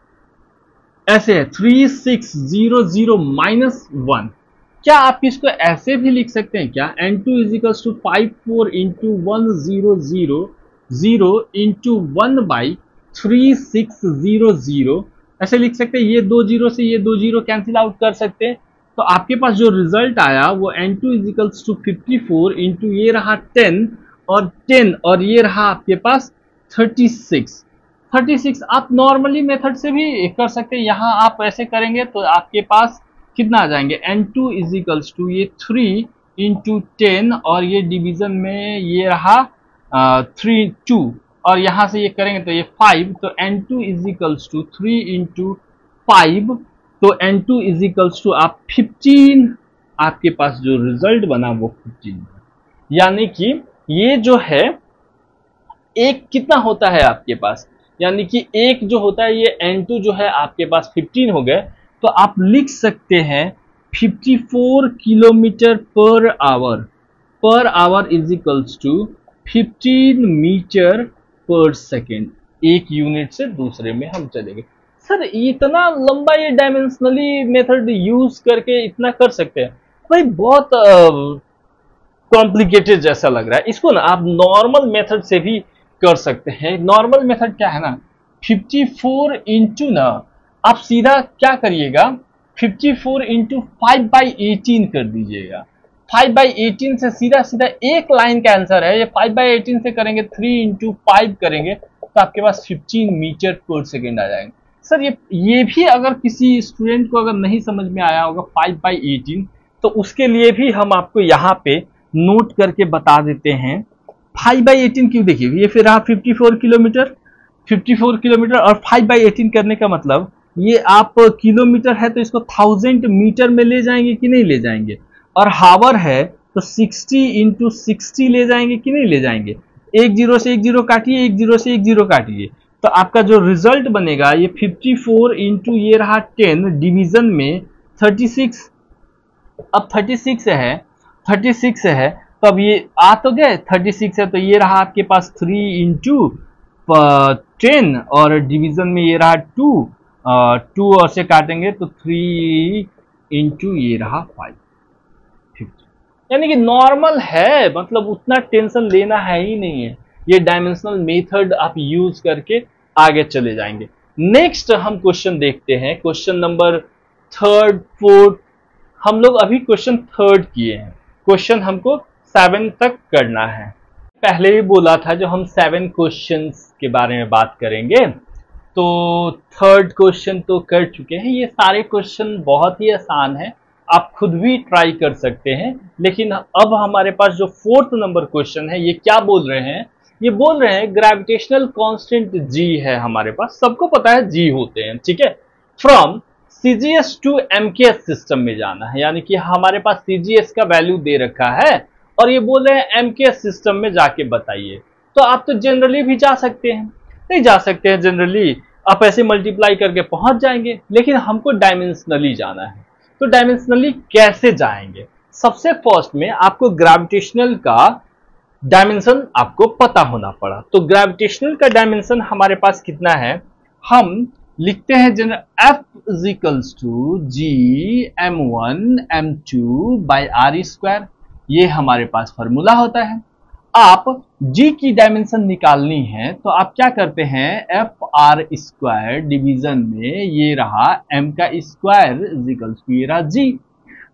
ऐसे है 3600 -1। क्या आप इसको ऐसे भी लिख सकते हैं क्या, n2 is equals to 54 into 1000 into 1/3600, ऐसे लिख सकते हैं। ये 2 जीरो से ये 2 जीरो कैंसिल आउट कर सकते हैं, तो आपके पास जो रिजल्ट आया वो n2 is equals to 54 into ये रहा 10 और ये रहा आपके पास 36। आप नॉर्मली मेथड से भी कर सकते हैं, यहाँ आप ऐसे करेंगे तो आपके पास कितना आ जाएंगे n2 इज इक्वल्स टू ये 3 इंटू 10, और ये डिवीजन में ये रहा 2, और यहां से ये करेंगे तो ये 5, तो n2 is equals to 3 into 5, तो n2 इज इक्वल्स टू आप 15, आपके पास जो रिजल्ट बना वो 15, यानी कि ये जो है एक कितना होता है आपके पास, यानी कि एक जो होता है ये n2 जो है आपके पास 15 हो गए, तो आप लिख सकते हैं 54 kilometre per hour is equals to 15 metre per second, एक यूनिट से दूसरे में हम चलेंगे। सर इतना लंबा ये डायमेंशनली मेथड यूज करके इतना कर सकते हैं? भाई बहुत कॉम्प्लिकेटेड जैसा लग रहा है। इसको ना आप नॉर्मल मेथड से भी कर सकते हैं। नॉर्मल मेथड क्या है ना, 54 इंटू ना, आप सीधा क्या करिएगा, 54 इंटू 5/18 कर दीजिएगा। 5/18 से सीधा सीधा एक लाइन का आंसर है ये। 5/18 से करेंगे, 3 इंटू 5 करेंगे तो आपके पास 15 मीटर पर सेकेंड आ जाएंगे। सर ये भी अगर किसी स्टूडेंट को अगर नहीं समझ में आया होगा 5/18, तो उसके लिए भी हम आपको यहाँ पे नोट करके बता देते हैं। 5/18 क्यों, देखिए ये फिर रहा 54 किलोमीटर, 54 किलोमीटर और 5/18 करने का मतलब ये आप किलोमीटर है तो इसको 1000 मीटर में ले जाएंगे कि नहीं ले जाएंगे, और हावर है तो 60 इंटू 60 ले जाएंगे कि नहीं ले जाएंगे। एक जीरो से एक जीरो काटिए, एक जीरो से एक जीरो काटिए, तो आपका जो रिजल्ट बनेगा ये 54 इंटू ये रहा 10 डिवीजन में 36। अब 36 है, 36 है तो अब ये आ तो गए, 36 है तो ये रहा आपके पास 3 इंटू 10 और डिवीजन में ये रहा 2, 2 और से काटेंगे तो 3 इंटू ये रहा 5, 50। यानी कि नॉर्मल है, मतलब उतना टेंशन लेना है ही नहीं है। ये डायमेंशनल मेथड आप यूज करके आगे चले जाएंगे। नेक्स्ट हम क्वेश्चन देखते हैं, क्वेश्चन नंबर 3rd 4th। हम लोग अभी क्वेश्चन 3rd किए हैं, क्वेश्चन हमको 7 तक करना है। पहले ही बोला था जो हम 7 क्वेश्चंस के बारे में बात करेंगे, तो 3rd क्वेश्चन तो कर चुके हैं। ये सारे क्वेश्चन बहुत ही आसान है, आप खुद भी ट्राई कर सकते हैं। लेकिन अब हमारे पास जो 4th नंबर क्वेश्चन है, ये क्या बोल रहे हैं, ये बोल रहे हैं ग्रेविटेशनल कांस्टेंट g है हमारे पास, सबको पता है g होते हैं, ठीक है। From CGS to MKS system में जाना है, यानी कि हमारे पास CGS का वैल्यू दे रखा है और ये बोल रहे हैं MKS सिस्टम में जाके बताइए। तो आप तो जनरली भी जा सकते हैं, नहीं जा सकते हैं जनरली, आप ऐसे मल्टीप्लाई करके पहुंच जाएंगे, लेकिन हमको डायमेंशनली जाना है। तो डायमेंशनली कैसे जाएंगे? सबसे फर्स्ट में आपको ग्रेविटेशनल का डायमेंशन आपको पता होना पड़ा। तो ग्रेविटेशनल का डायमेंशन हमारे पास कितना है, हम लिखते हैं general F equals to G m1 m2 by R square, ये हमारे पास फॉर्मूला होता है। आप G की डायमेंशन निकालनी है तो आप क्या करते हैं, एफ आर स्क्वायर डिवीजन में ये रहा m का स्क्वायर इजिकल्स टू ये रहा G।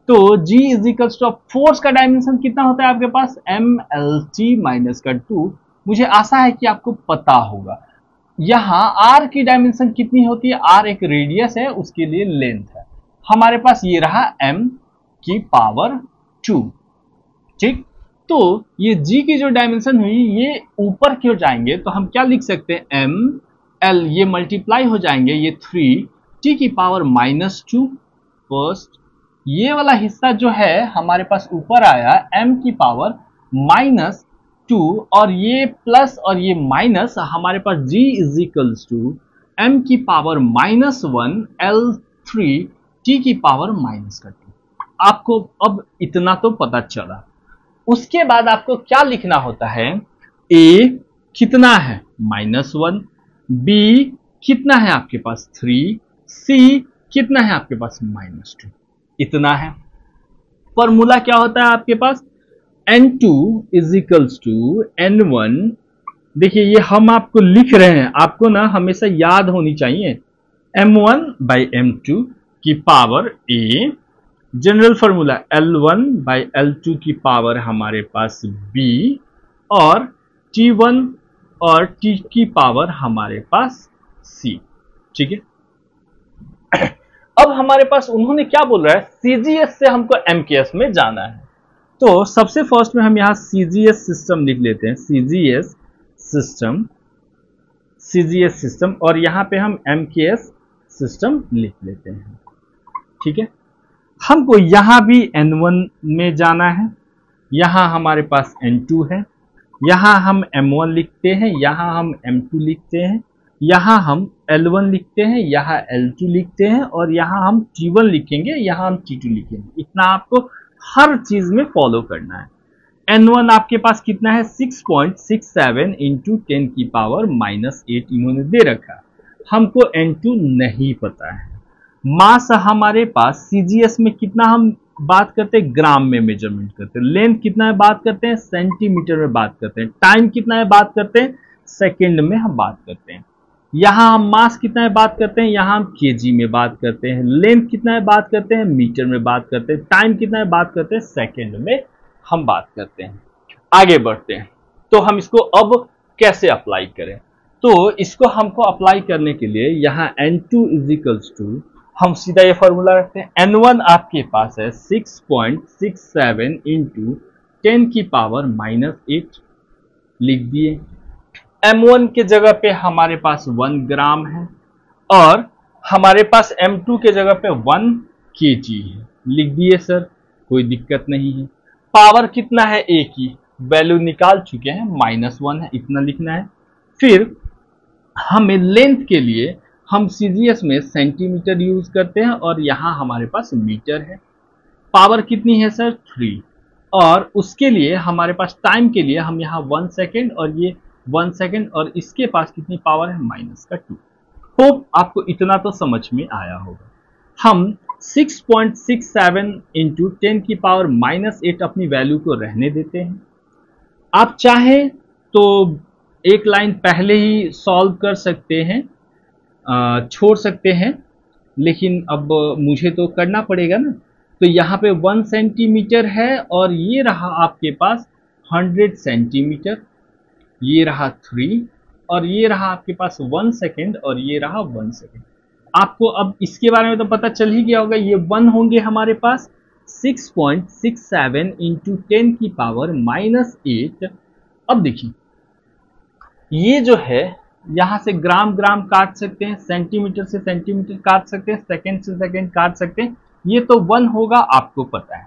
तो G इजिकल्स टू फोर्स का डायमेंशन कितना होता है आपके पास, MLT माइनस का 2। मुझे आशा है कि आपको पता होगा। यहाँ R की डायमेंशन कितनी होती है, R एक रेडियस है, उसके लिए लेंथ है। हमारे पास ये रहा m की पावर 2, ठीक। तो ये G की जो डायमेंशन हुई ये ऊपर क्यों जाएंगे, तो हम क्या लिख सकते हैं, m l ये मल्टीप्लाई हो जाएंगे, ये 3 t की पावर -2 फर्स्ट, ये वाला हिस्सा जो है हमारे पास ऊपर आया m की पावर -2 और ये प्लस और ये माइनस, हमारे पास G इजिकल्स टू m की पावर -1 L3 t की पावर -2। आपको अब इतना तो पता चला। उसके बाद आपको क्या लिखना होता है, A कितना है -1, B कितना है आपके पास 3, C कितना है आपके पास -2, इतना है। फॉर्मूला क्या होता है आपके पास, N2 इजिकल्स टू N1। देखिए ये हम आपको लिख रहे हैं, आपको ना हमेशा याद होनी चाहिए, M1 बाई M2 की power A, general formula L1 by L2 की पावर हमारे पास B, और T1 और T की पावर हमारे पास C, ठीक है। अब हमारे पास उन्होंने क्या बोल रहा है, CGS से हमको MKS में जाना है। तो सबसे फर्स्ट में हम यहाँ CGS सिस्टम लिख लेते हैं, CGS सिस्टम, और यहाँ पे हम MKS सिस्टम लिख लेते हैं, ठीक है। हमको यहाँ भी N1 में जाना है, यहाँ हमारे पास N2 है, यहाँ हम M1 लिखते हैं, यहाँ हम M2 लिखते हैं, यहाँ हम L1 लिखते हैं, यहाँ L2 लिखते हैं, और यहाँ हम T1 लिखेंगे, यहाँ हम T2 लिखेंगे। इतना आपको हर चीज में फॉलो करना है। N1 आपके पास कितना है 6.67 इंटू 10 की पावर -8 इन्होंने दे रखा। हमको N2 नहीं पता है। मास हमारे पास CGS में कितना हम बात करते हैं, ग्राम में मेजरमेंट करते हैं। लेंथ कितना है बात करते हैं, सेंटीमीटर में बात करते हैं। टाइम कितना है बात करते हैं, सेकेंड में हम बात करते हैं। यहां हम मास कितना है बात करते हैं, यहां हम केजी में बात करते हैं। लेंथ कितना है बात करते हैं, मीटर में बात करते हैं। टाइम कितना है बात करते हैं, सेकेंड में हम बात करते हैं। आगे बढ़ते हैं, तो हम इसको अब कैसे अप्लाई करें। तो इसको हमको अप्लाई करने के लिए यहाँ N2 इजिकल्स टू, हम सीधा ये फॉर्मूला रखते हैं। N1 आपके पास है 6.67 इंटू 10 की पावर -8 लिख दिए। M1 के जगह पे हमारे पास 1 ग्राम है और हमारे पास M2 के जगह पे 1 kg है, लिख दिए सर, कोई दिक्कत नहीं है। पावर कितना है, A की वैल्यू निकाल चुके हैं, -1 है, इतना लिखना है। फिर हमें लेंथ के लिए हम CGS में सेंटीमीटर यूज करते हैं और यहाँ हमारे पास मीटर है। पावर कितनी है सर, 3, और उसके लिए हमारे पास टाइम के लिए हम यहाँ 1 सेकेंड और ये 1 सेकेंड और इसके पास कितनी पावर है, -2। होप आपको इतना तो समझ में आया होगा। हम 6.67 इंटू 10 की पावर -8 अपनी वैल्यू को रहने देते हैं। आप चाहें तो एक लाइन पहले ही सॉल्व कर सकते हैं, छोड़ सकते हैं, लेकिन अब मुझे तो करना पड़ेगा ना। तो यहाँ पे 1 सेंटीमीटर है और ये रहा आपके पास 100 सेंटीमीटर, ये रहा 3 और ये रहा आपके पास 1 सेकेंड और ये रहा 1 सेकेंड। आपको अब इसके बारे में तो पता चल ही गया होगा, ये 1 होंगे हमारे पास। 6.67 इंटू 10 की पावर -8। अब देखिए ये जो है यहां से ग्राम ग्राम काट सकते हैं, सेंटीमीटर से सेंटीमीटर काट सकते हैं, सेकंड से सेकंड काट सकते हैं। ये तो 1 होगा, आपको पता है।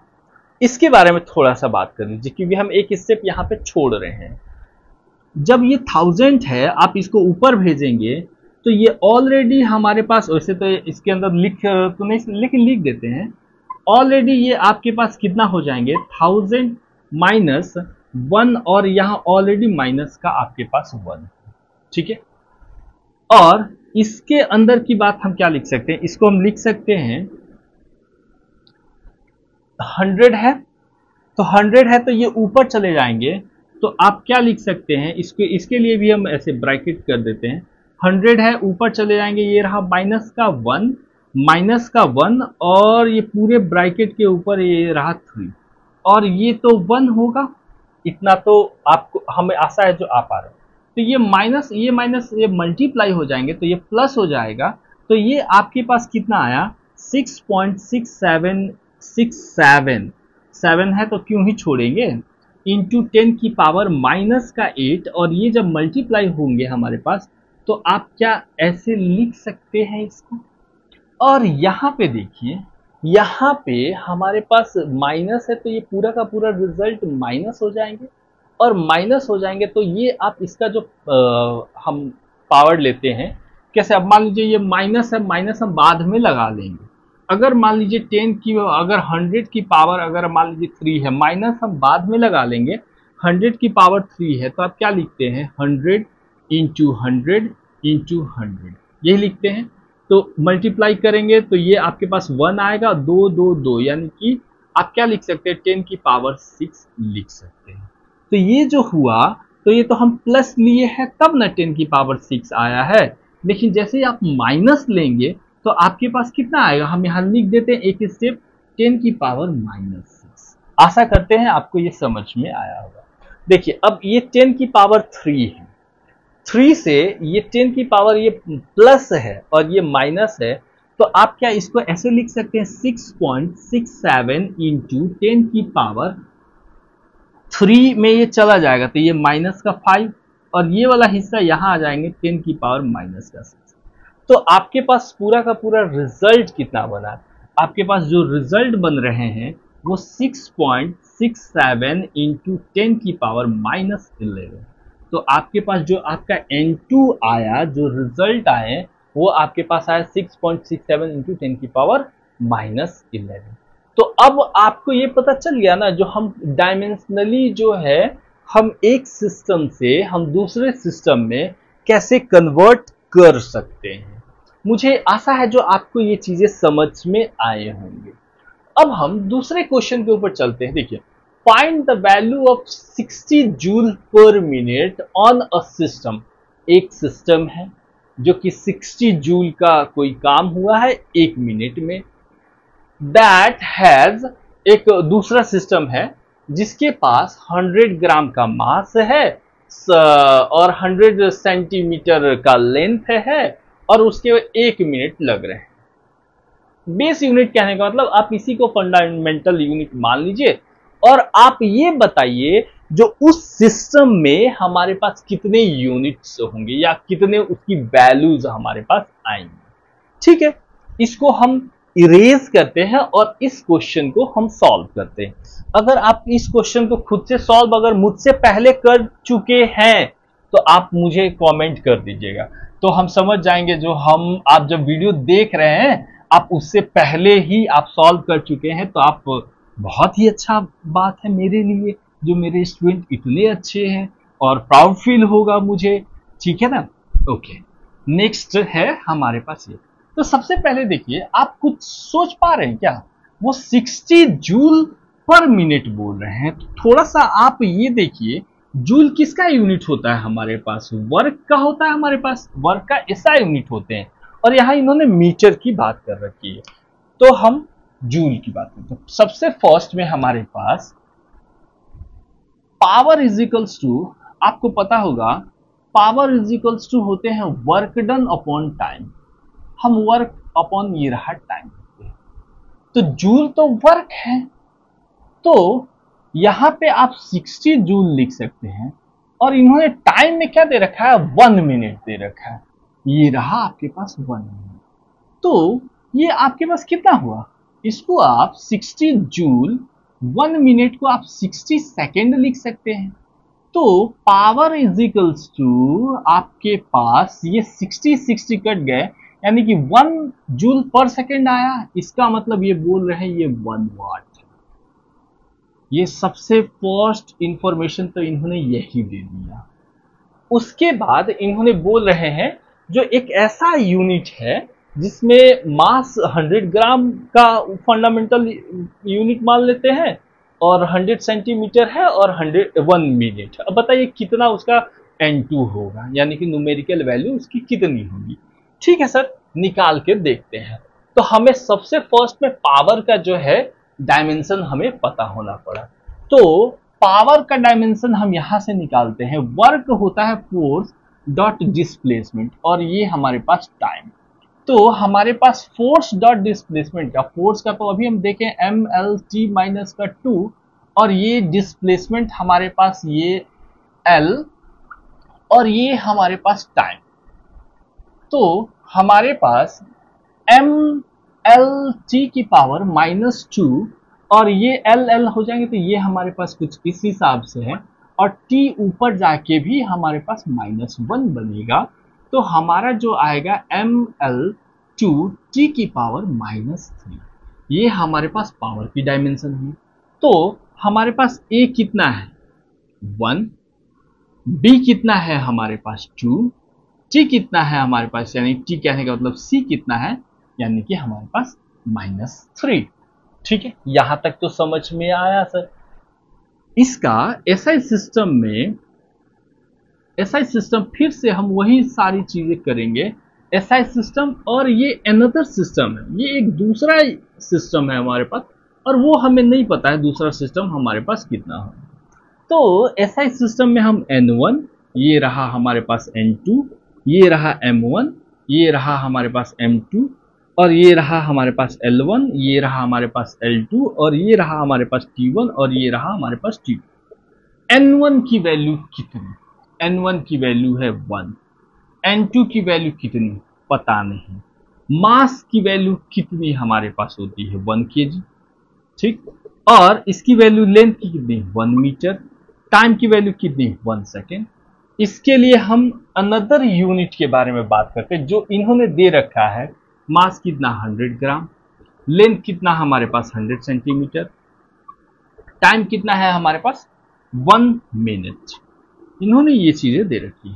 इसके बारे में थोड़ा सा बात कर लीजिए, क्योंकि हम एक स्टेप यहाँ पे छोड़ रहे हैं। जब ये 1000 है, आप इसको ऊपर भेजेंगे तो ये ऑलरेडी हमारे पास, वैसे तो इसके अंदर लिख तो नहीं, लेकिन लिख देते हैं। ऑलरेडी ये आपके पास कितना हो जाएंगे, 1000 -1 और यहाँ ऑलरेडी माइनस का आपके पास 1, ठीक है। और इसके अंदर की बात हम क्या लिख सकते हैं, इसको हम लिख सकते हैं 100 है, तो 100 है तो ये ऊपर चले जाएंगे, तो आप क्या लिख सकते हैं, इसके लिए भी हम ऐसे ब्रैकेट कर देते हैं। 100 है, ऊपर चले जाएंगे, ये रहा माइनस का 1 और ये पूरे ब्रैकेट के ऊपर ये रहा 3 और ये तो 1 होगा। इतना तो आपको हमें आशा है जो आ पा रहे हैं। तो ये माइनस ये मल्टीप्लाई हो जाएंगे तो ये प्लस हो जाएगा। तो ये आपके पास कितना आया, 6.6767 7 है तो क्यों ही छोड़ेंगे, इंटू 10 की पावर -8 और ये जब मल्टीप्लाई होंगे हमारे पास, तो आप क्या ऐसे लिख सकते हैं इसको। और यहाँ पे देखिए, यहाँ पे हमारे पास माइनस है तो ये पूरा का पूरा रिजल्ट माइनस हो जाएंगे, और माइनस हो जाएंगे तो ये आप इसका जो हम पावर लेते हैं कैसे। अब मान लीजिए ये माइनस है, माइनस हम बाद में लगा लेंगे। अगर मान लीजिए 10 की, अगर 100 की पावर अगर मान लीजिए 3 है, माइनस हम बाद में लगा लेंगे। 100 की पावर 3 है तो आप क्या लिखते हैं, 100 इंटू 100 इंटू 100, यही लिखते हैं। तो मल्टीप्लाई करेंगे तो ये आपके पास 1 आएगा, 2 2 2, यानी कि आप क्या लिख सकते हैं, 10 की पावर 6 लिख सकते हैं। तो ये जो हुआ, तो ये तो हम प्लस लिए हैं तब ना 10 की पावर 6 आया है, लेकिन जैसे ही आप माइनस लेंगे तो आपके पास कितना आएगा, हम यहाँ लिख देते हैं एक स्टेप, 10 की पावर -6। आशा करते हैं आपको ये समझ में आया होगा। देखिए अब ये 10 की पावर 3 है, 3 से ये 10 की पावर ये प्लस है और ये माइनस है, तो आप क्या इसको ऐसे लिख सकते हैं, 6.67 इंटू 10 की पावर 3 में ये चला जाएगा तो ये माइनस का 5 और ये वाला हिस्सा यहाँ आ जाएंगे 10 की पावर -6। तो आपके पास पूरा का पूरा रिजल्ट कितना बना, आपके पास जो रिजल्ट बन रहे हैं वो 6.67 इंटू 10 की पावर -11। तो आपके पास जो आपका N2 आया, जो रिजल्ट आए वो आपके पास आया 6.67 इंटू 10 की पावर -11। तो अब आपको ये पता चल गया ना, जो हम डायमेंशनली जो है हम एक सिस्टम से हम दूसरे सिस्टम में कैसे कन्वर्ट कर सकते हैं। मुझे आशा है जो आपको ये चीजें समझ में आए होंगे। अब हम दूसरे क्वेश्चन के ऊपर चलते हैं। देखिए, find the value of 60 joule पर मिनट ऑन अ सिस्टम। एक सिस्टम है जो कि 60 जूल का कोई काम हुआ है 1 मिनट में। दैट हैज, एक दूसरा सिस्टम है जिसके पास 100 ग्राम का मास है और 100 सेंटीमीटर का लेंथ है और उसके 1 मिनट लग रहे हैं। बेस यूनिट कहने का मतलब आप इसी को फंडामेंटल यूनिट मान लीजिए और आप ये बताइए जो उस सिस्टम में हमारे पास कितने यूनिट्स होंगे या कितने उसकी वैल्यूज हमारे पास आएंगे। ठीक है, इसको हम इरेज करते हैं और इस क्वेश्चन को हम सॉल्व करते हैं। अगर आप इस क्वेश्चन को खुद से सॉल्व अगर मुझसे पहले कर चुके हैं तो आप मुझे कमेंट कर दीजिएगा, तो हम समझ जाएंगे जो आप जब वीडियो देख रहे हैं आप उससे पहले ही आप सॉल्व कर चुके हैं, तो आप बहुत ही अच्छा बात है मेरे लिए, जो मेरे स्टूडेंट इतने अच्छे हैं और प्राउड फील होगा मुझे। ठीक है ना। ओके, नेक्स्ट है हमारे पास ये। तो सबसे पहले देखिए, आप कुछ सोच पा रहे हैं क्या? वो 60 जूल पर मिनट बोल रहे हैं, तो थोड़ा सा आप ये देखिए, जूल किसका यूनिट होता है हमारे पास? वर्क का होता है हमारे पास, वर्क का ऐसा यूनिट होते हैं और यहां इन्होंने मीटर की बात कर रखी है, तो हम जूल की बात करते हैं। सबसे फर्स्ट में हमारे पास पावर इज इक्वल्स टू, आपको पता होगा पावर इज इक्वल्स टू होते हैं वर्क डन अपॉन टाइम। हम वर्क अपॉन ये रहा टाइम, तो जूल तो वर्क है, तो यहां पे आप 60 जूल लिख सकते हैं और इन्होंने टाइम में क्या दे रखा है? 1 मिनट दे रखा है। ये रहा आपके पास 1 मिनट, तो ये आपके पास कितना हुआ? इसको आप 60 जूल 1 मिनट को आप 60 सेकेंड लिख सकते हैं। तो पावर इज इक्वल्स टू आपके पास ये 60 कट गए, यानी कि 1 जूल पर सेकेंड आया। इसका मतलब ये बोल रहे हैं ये 1 वाट। ये सबसे फर्स्ट इंफॉर्मेशन तो इन्होंने यही दे दिया। उसके बाद इन्होंने बोल रहे हैं जो एक ऐसा यूनिट है जिसमें मास 100 ग्राम का फंडामेंटल यूनिट मान लेते हैं और 100 सेंटीमीटर है और 1 मिनट। अब बताइए कितना उसका N2 होगा, यानी कि न्यूमेरिकल वैल्यू उसकी कितनी होगी। ठीक है सर, निकाल के देखते हैं। तो हमें सबसे फर्स्ट में पावर का जो है डायमेंशन हमें पता होना पड़ा, तो पावर का डायमेंशन हम यहां से निकालते हैं। वर्क होता है फोर्स डॉट डिस्प्लेसमेंट और ये हमारे पास टाइम। तो हमारे पास फोर्स डॉट डिस्प्लेसमेंट का, फोर्स का तो अभी हम देखें MLT माइनस का 2 और ये डिस्प्लेसमेंट हमारे पास ये L और ये हमारे पास टाइम। तो हमारे पास MLT की पावर -2 और ये LL हो जाएंगे, तो ये हमारे पास कुछ इस हिसाब से है और T ऊपर जाके भी हमारे पास -1 बनेगा। तो हमारा जो आएगा ML2 T की पावर -3, ये हमारे पास पावर की डायमेंशन है। तो हमारे पास A कितना है? 1, B कितना है हमारे पास? 2, T कितना है हमारे पास, यानी T कहने का मतलब C कितना है, यानी कि हमारे पास -3। ठीक है, यहां तक तो समझ में आया सर। इसका SI सिस्टम में, SI सिस्टम फिर से हम वही सारी चीजें करेंगे। SI सिस्टम और ये अनदर सिस्टम है, ये एक दूसरा सिस्टम है हमारे पास और वो हमें नहीं पता है दूसरा सिस्टम हमारे पास कितना है। तो SI सिस्टम में हम N1, ये रहा हमारे पास N2, ये रहा M1, ये रहा हमारे पास M2 और ये रहा हमारे पास L1, ये रहा हमारे पास L2 और ये रहा हमारे पास T1 और ये रहा हमारे पास T2। N1 की वैल्यू कितनी? N1 की वैल्यू है 1, N2 की वैल्यू कितनी पता नहीं, मास की वैल्यू कितनी हमारे पास होती है 1 kg। ठीक, और इसकी वैल्यू लेंथ की कितनी? 1 मीटर। टाइम की वैल्यू कितनी? 1 सेकेंड। इसके लिए हम अनदर यूनिट के बारे में बात करते हैं जो इन्होंने दे रखा है। मास कितना? 100 ग्राम। लेंथ कितना हमारे पास 100 सेंटीमीटर, टाइम कितना है हमारे पास 1 मिनट। इन्होंने ये चीजें दे रखी है।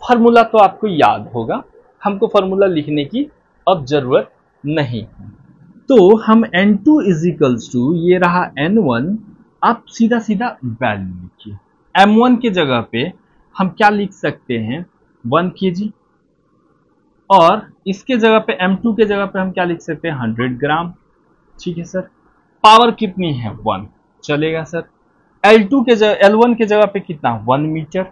फॉर्मूला तो आपको याद होगा, हमको फॉर्मूला लिखने की अब जरूरत नहीं। तो हम N2 इज इक्वल्स टू, ये रहा N1, आप सीधा सीधा वैल्यू लिखिए। M1 के जगह पे हम क्या लिख सकते हैं 1 kg, और इसके जगह पे M2 के जगह पे हम क्या लिख सकते हैं 100 ग्राम। ठीक है सर। पावर कितनी है 1, चलेगा सर। L2 के जगह L1 के जगह पे कितना 1 मीटर,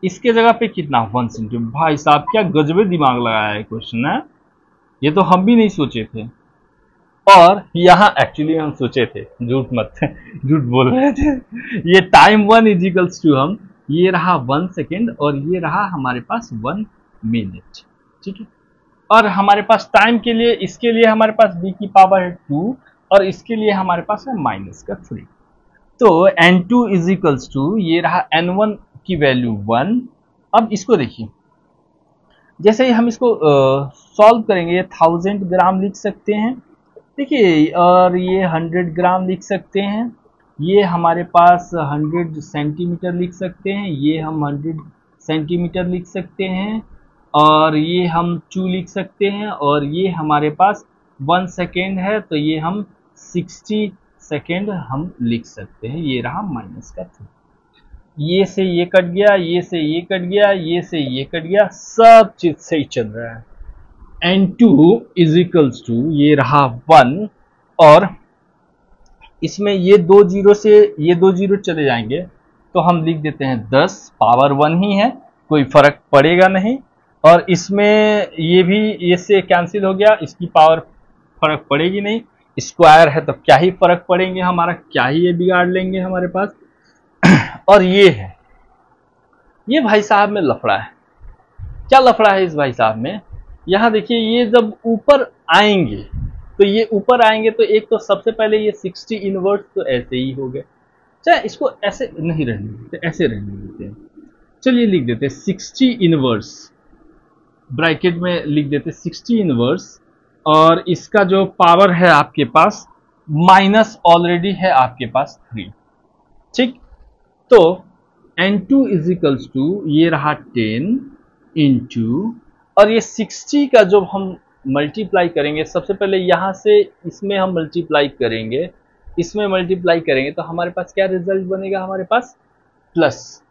इसके जगह पे कितना 1 सेंटीमीटर। भाई साहब क्या गजबे दिमाग लगाया है क्वेश्चन है, ये तो हम भी नहीं सोचे थे। और यहाँ एक्चुअली हम सोचे थे, झूठ मत झूठ बोल रहे थे। ये टाइम 1 इज इक्वल्स टू, हम ये रहा 1 सेकेंड और ये रहा हमारे पास 1 मिनट। ठीक है। और हमारे पास टाइम के लिए, इसके लिए हमारे पास b की पावर है 2 और इसके लिए हमारे पास है -3। तो N2 इज इक्वल्स टू, ये रहा N1 की वैल्यू 1। अब इसको देखिए, जैसे ही हम इसको सॉल्व करेंगे, 1000 ग्राम लिख सकते हैं, देखिए, और ये 100 ग्राम लिख सकते हैं, ये हमारे पास 100 सेंटीमीटर लिख सकते हैं, ये हम 100 सेंटीमीटर लिख सकते हैं, और ये हम 2 लिख सकते हैं, और ये हमारे पास 1 सेकेंड है तो ये हम 60 सेकेंड हम लिख सकते हैं। ये रहा -3। ये से ये कट गया, ये से ये कट गया, ये से ये कट गया, सब चीज सही चल रहा है। N2 इज इक्वल्स टू, ये रहा 1, और इसमें ये 2 जीरो से ये 2 जीरो चले जाएंगे तो हम लिख देते हैं 10, पावर 1 ही है, कोई फर्क पड़ेगा नहीं। और इसमें ये भी ये से कैंसिल हो गया, इसकी पावर फर्क पड़ेगी नहीं, स्क्वायर है तो क्या ही फर्क पड़ेंगे हमारा, क्या ही ये बिगाड़ लेंगे हमारे पास। और ये है, ये भाई साहब में लफड़ा है। क्या लफड़ा है इस भाई साहब में, यहाँ देखिए, ये जब ऊपर आएंगे तो ये ऊपर आएंगे तो एक तो सबसे पहले ये 60 इनवर्स तो ऐसे ही हो गए, चाहे इसको ऐसे नहीं रहने देते, ऐसे रहने देते हैं। चलिए लिख देते 60 इनवर्स, ब्रैकेट में लिख देते 60 इनवर्स, और इसका जो पावर है आपके पास माइनस ऑलरेडी है आपके पास 3। ठीक। तो N2 इज इक्वल्स टू, ये रहा 10 इंटू, और ये 60 का जब हम मल्टीप्लाई करेंगे, सबसे पहले यहां से इसमें हम मल्टीप्लाई करेंगे, इसमें मल्टीप्लाई करेंगे तो हमारे पास क्या रिजल्ट बनेगा, हमारे पास प्लस।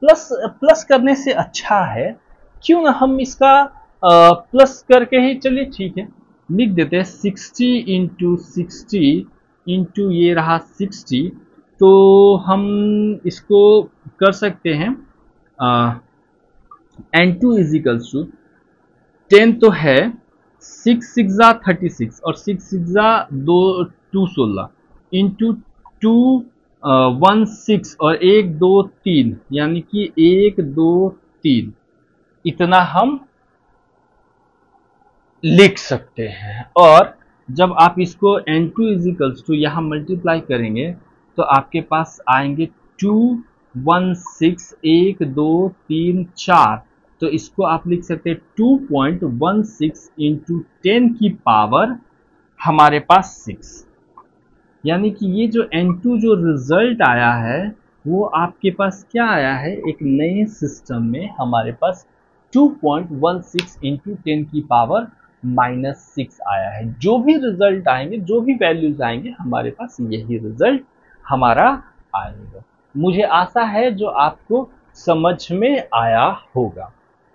प्लस करने से अच्छा है, क्यों ना हम इसका प्लस करके ही, चलिए ठीक है, लिख देते हैं 60 इंटू 60 इंटू ये रहा 60। तो हम इसको कर सकते हैं, N2 इज इक्वल्स टू 10 तो है, 6 6 36 और 6 6 2 16 इंटू 2 1 6 और 1 2 3, यानी कि 1 2 3 इतना हम लिख सकते हैं। और जब आप इसको N2 इज इक्वल्स टू यहाँ मल्टीप्लाई करेंगे तो आपके पास आएंगे 2 1 6 1 2 3 4, तो इसको आप लिख सकते हैं 2.16 इंटू 10 की पावर हमारे पास 6, यानी कि ये जो N2 जो रिजल्ट आया है वो आपके पास क्या आया है, एक नए सिस्टम में हमारे पास 2.16 इंटू 10 की पावर -6 आया है। जो भी रिजल्ट आएंगे, जो भी वैल्यूज आएंगे, हमारे पास यही रिजल्ट हमारा आएगा। मुझे आशा है जो आपको समझ में आया होगा।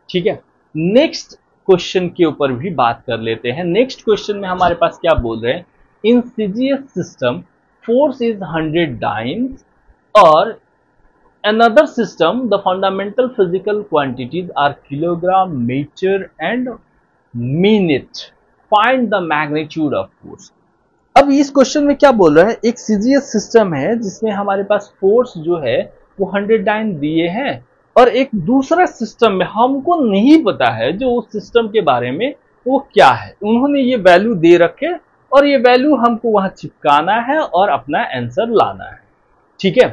ठीक है, नेक्स्ट क्वेश्चन के ऊपर भी बात कर लेते हैं। नेक्स्ट क्वेश्चन में हमारे पास क्या बोल रहे हैं, इन CGS system force is 100 dynes, or another system the fundamental physical quantities are kilogram, meter and minute, find the magnitude of force। अब इस क्वेश्चन में क्या बोल रहा है, एक CGS सिस्टम है जिसमें हमारे पास फोर्स जो है वो 100 डाइन दिए हैं, और एक दूसरा सिस्टम में हमको नहीं पता है जो उस सिस्टम के बारे में वो क्या है, उन्होंने ये वैल्यू दे रखे और ये वैल्यू हमको वहां चिपकाना है और अपना आंसर लाना है। ठीक है,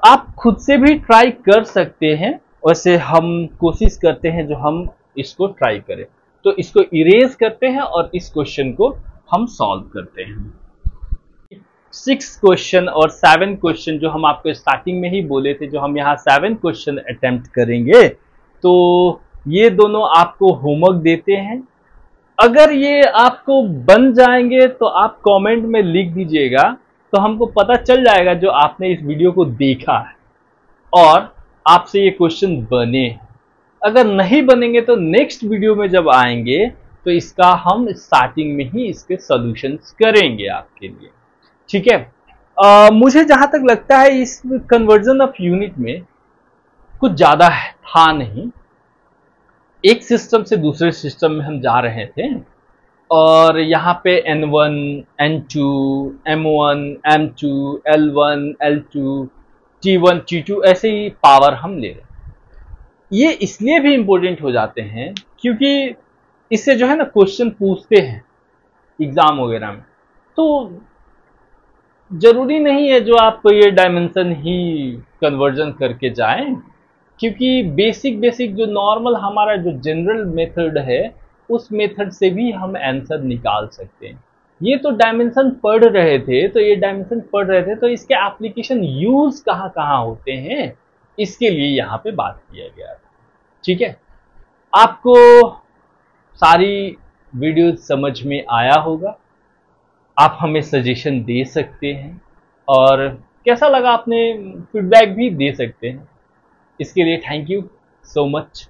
आप खुद से भी ट्राई कर सकते हैं, वैसे हम कोशिश करते हैं जो हम इसको ट्राई करें। तो इसको इरेज करते हैं और इस क्वेश्चन को हम सॉल्व करते हैं। 6 क्वेश्चन और 7 क्वेश्चन जो हम आपको स्टार्टिंग में ही बोले थे, जो हम यहाँ 7 क्वेश्चन अटेम्प्ट करेंगे, तो ये दोनों आपको होमवर्क देते हैं। अगर ये आपको बन जाएंगे तो आप कमेंट में लिख दीजिएगा, तो हमको पता चल जाएगा जो आपने इस वीडियो को देखा है और आपसे ये क्वेश्चन बने। अगर नहीं बनेंगे तो नेक्स्ट वीडियो में जब आएंगे तो इसका हम स्टार्टिंग में ही इसके सॉल्यूशंस करेंगे आपके लिए, ठीक है। मुझे जहां तक लगता है इस कन्वर्जन ऑफ यूनिट में कुछ ज्यादा था नहीं। एक सिस्टम से दूसरे सिस्टम में हम जा रहे थे और यहाँ पे N1, N2, M1, M2, L1, L2, T1, T2 ऐसे ही पावर हम ले रहे हैं। ये इसलिए भी इंपॉर्टेंट हो जाते हैं क्योंकि इससे जो है ना क्वेश्चन पूछते हैं एग्जाम वगैरह में, तो जरूरी नहीं है जो आप ये डायमेंशन ही कन्वर्जन करके जाएं, क्योंकि बेसिक जो नॉर्मल हमारा जो जनरल मेथड है उस मेथड से भी हम आंसर निकाल सकते हैं। ये तो डायमेंशन पढ़ रहे थे, तो इसके एप्लीकेशन यूज कहाँ होते हैं, इसके लिए यहाँ पे बात किया गया था, ठीक है। आपको सारी वीडियो समझ में आया होगा, आप हमें सजेशन दे सकते हैं और कैसा लगा आपने फीडबैक भी दे सकते हैं। इसके लिए थैंक यू सो मच।